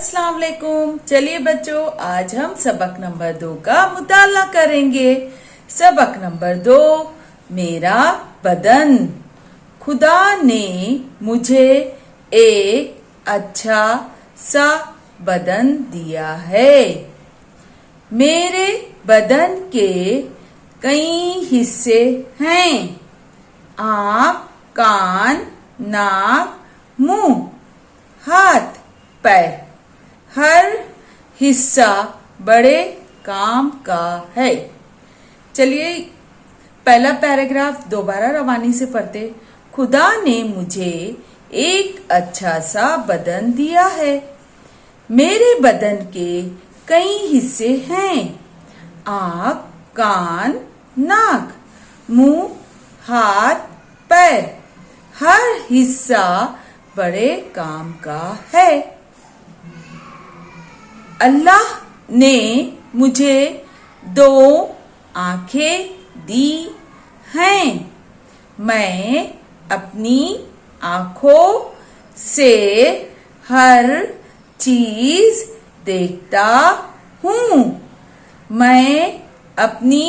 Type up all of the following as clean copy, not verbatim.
अस्सलाम वालेकुम। चलिए बच्चों, आज हम सबक नंबर 2 का मुताला करेंगे। सबक नंबर 2, मेरा बदन। खुदा ने मुझे एक अच्छा सा बदन दिया है। मेरे बदन के कई हिस्से हैं। आँख, कान, नाक, मुंह, हाथ, पैर। हर हिस्सा बड़े काम का है। चलिए पहला पैराग्राफ दोबारा रवानी से पढ़ते। खुदा ने मुझे एक अच्छा सा बदन दिया है। मेरे बदन के कई हिस्से हैं। आँख, कान, नाक, मुंह, हाथ, पैर। हर हिस्सा बड़े काम का है। अल्लाह ने मुझे 2 आंखें दी हैं। मैं अपनी आंखों से हर चीज देखता हूँ। मैं अपनी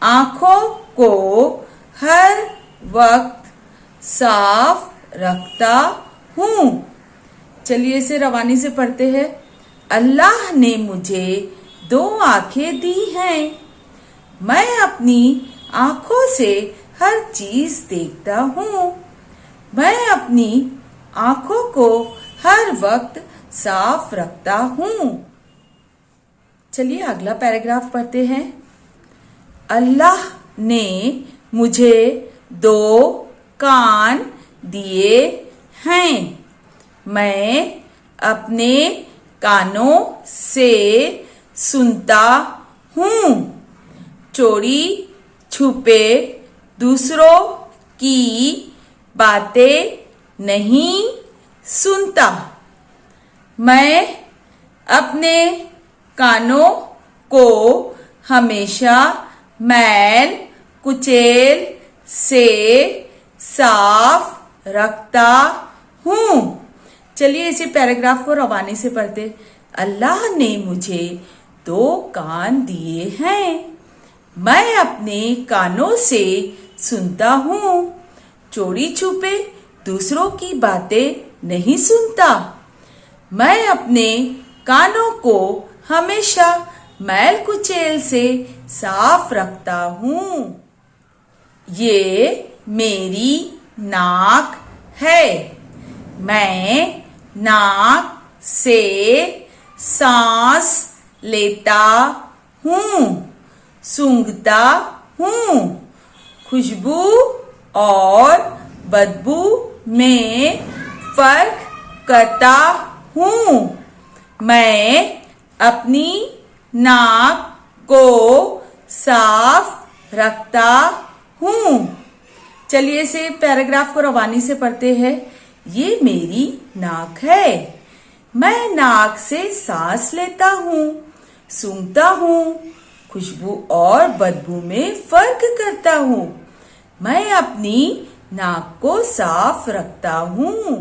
आंखों को हर वक्त साफ रखता हूँ। चलिए इसे रवानी से पढ़ते हैं। अल्लाह ने मुझे 2 आंखें दी हैं। मैं अपनी आंखों से हर चीज देखता हूँ। मैं अपनी आंखों को हर वक्त साफ रखता हूँ। चलिए अगला पैराग्राफ पढ़ते हैं। अल्लाह ने मुझे 2 कान दिए हैं। मैं अपने कानों से सुनता हूँ। चोरी छुपे दूसरों की बातें नहीं सुनता। मैं अपने कानों को हमेशा मैल कुचेल से साफ रखता हूँ। चलिए इसी पैराग्राफ को रवानी से पढ़ते। अल्लाह ने मुझे 2 कान दिए हैं। मैं अपने कानों से सुनता हूँ। चोरी छुपे दूसरों की बातें नहीं सुनता। मैं अपने कानों को हमेशा मैल कुचेल से साफ रखता हूँ। ये मेरी नाक है। मैं नाक से सांस लेता हूँ, सूंघता हूँ। खुशबू और बदबू में फर्क करता हूँ। मैं अपनी नाक को साफ रखता हूँ। चलिए इसे पैराग्राफ को रवानी से पढ़ते हैं। ये मेरी नाक है। मैं नाक से सांस लेता हूँ, सूंघता हूँ। खुशबू और बदबू में फर्क करता हूँ। मैं अपनी नाक को साफ रखता हूँ।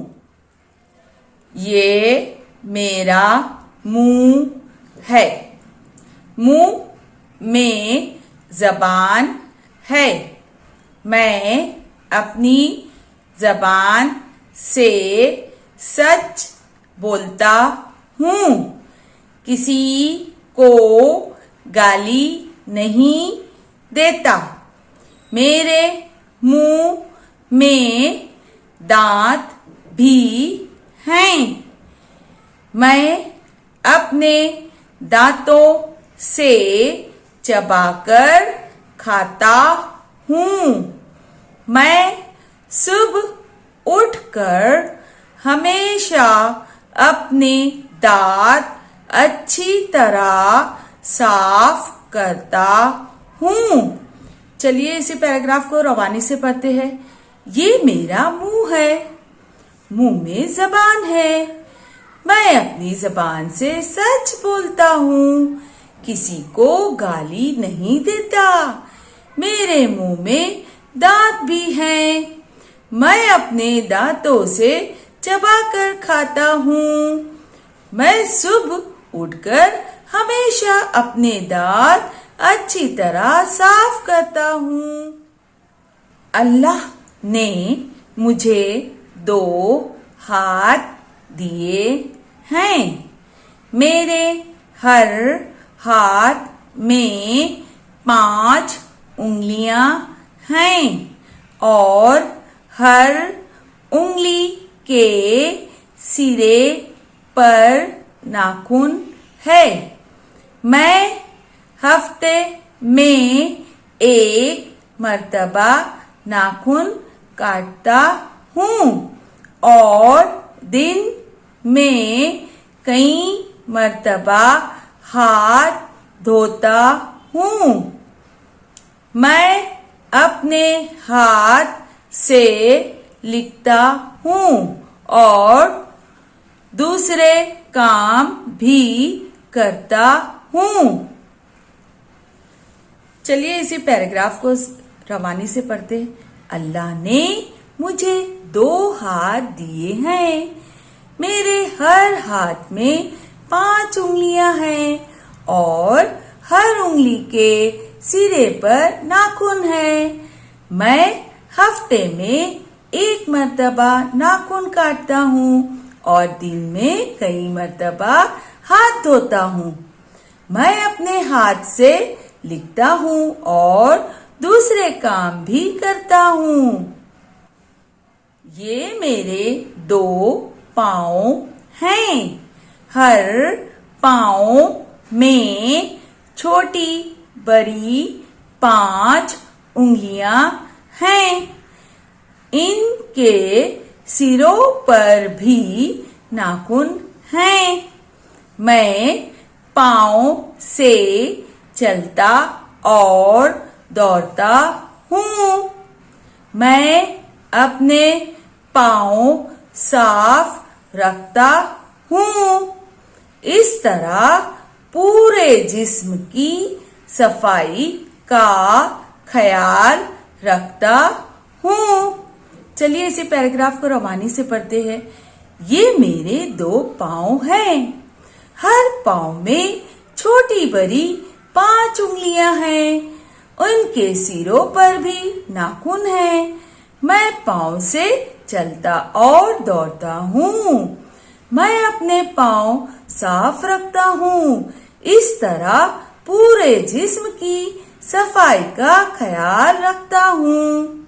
ये मेरा मुंह है। मुंह में जबान है। मैं अपनी जबान से सच बोलता हूँ। किसी को गाली नहीं देता। मेरे मुंह में दांत भी हैं। मैं अपने दांतों से चबाकर खाता हूँ। मैं सुबह उठकर हमेशा अपने दांत अच्छी तरह साफ करता हूँ। चलिए इसी पैराग्राफ को रवानी से पढ़ते हैं। ये मेरा मुंह है। मुंह में जबान है। मैं अपनी जबान से सच बोलता हूँ। किसी को गाली नहीं देता। मेरे मुंह में दांत भी हैं। मैं अपने दांतों से चबाकर खाता हूँ। मैं सुबह उठकर हमेशा अपने दांत अच्छी तरह साफ करता हूँ। अल्लाह ने मुझे 2 हाथ दिए हैं। मेरे हर हाथ में 5 उंगलियां हैं और हर उंगली के सिरे पर नाखून है। मैं हफ्ते में 1 मर्तबा नाखून काटता हूँ और दिन में कई मर्तबा हाथ धोता हूँ। मैं अपने हाथ से लिखता हूँ और दूसरे काम भी करता हूँ। चलिए इसी पैराग्राफ को रवानी से पढ़ते हैं। अल्लाह ने मुझे 2 हाथ दिए हैं। मेरे हर हाथ में 5 उंगलियां हैं और हर उंगली के सिरे पर नाखून है। मैं हफ्ते में 1 मर्तबा नाखून काटता हूँ और दिन में कई मर्तबा हाथ धोता हूँ। मैं अपने हाथ से लिखता हूँ और दूसरे काम भी करता हूँ। ये मेरे 2 पाँव हैं। हर पाँव में छोटी बड़ी 5 उंगलियां हैं। इनके सिरों पर भी नाखून हैं। मैं पाँव से चलता और दौड़ता हूँ। मैं अपने पाँव साफ रखता हूँ। इस तरह पूरे जिस्म की सफाई का ख्याल रखता हूँ। चलिए इसी पैराग्राफ को रवानी से पढ़ते हैं। ये मेरे 2 पाँव हैं। हर पाँव में छोटी बड़ी 5 उंगलियां हैं। उनके सिरों पर भी नाखून हैं। मैं पाँव से चलता और दौड़ता हूँ। मैं अपने पाँव साफ रखता हूँ। इस तरह पूरे जिस्म की सफाई का ख्याल रखता हूँ।